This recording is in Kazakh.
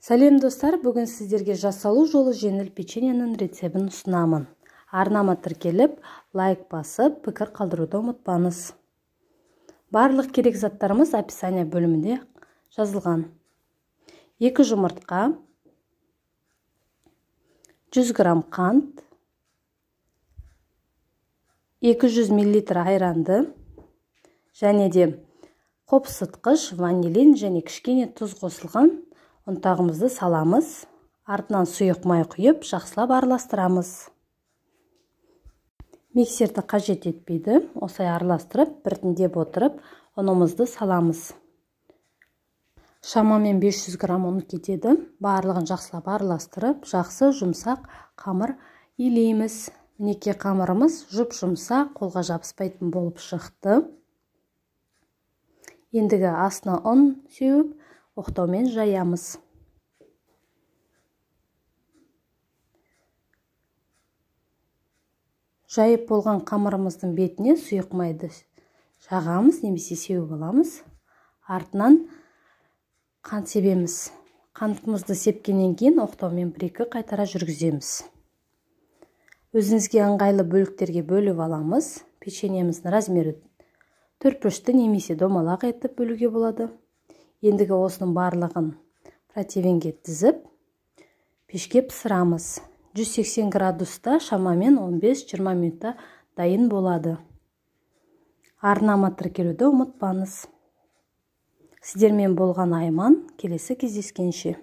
Сәлем достар, бүгін сіздерге жасалу жолы жеңіл печеньенің рецебін ұсынамын. Арнама тіркеліп, лайк басып, пікір қалдыруды ұмытпаңыз. Барлық керек заттарымыз описание бөлімінде жазылған. 2 жұмыртқа, 100 грамм қант, 200 мл айранды, және де қопсытқыш, ванилин және кішкене тұз қосылған ұнтағымызды саламыз. Артынан сұйық май құйып, жақсылап араластырамыз. Миксерді қажет етпейді. Осылай араластырып, біртіндеп отырып, ұнымызды саламыз. Шамамен 500 грамм ұн кетеді. Барлығын жақсылап араластырып, жақсы жұмсақ қамыр илейміз. Мінекей қамырымыз жұп-жұмсақ, қолға жабыспайтын болып шықты. Ендігі астына ұн сеуіп, оқтаумен жаямыз. Жайып болған қамырымыздың бетіне сұйық майды жағамыз, немесе сеуіп аламыз. Артынан қант себеміз. Қантымызды сепкеннен кейін оқтаумен 1-2 қайтара жүргіземіз. Өзіңізге ыңғайлы бөліктерге бөліп аламыз. Печеньеміздің размері 4-бұрышты немесе домалақ етіп бөлуге болады. Ендігі осының барлығын противенге тізіп, пешке пісірамыз. 180 градуста шамамен 15-20 минутта дайын болады. Арнама тіркелуді ұмытпаңыз. Сіздермен болған Айман, келесі кездескенше.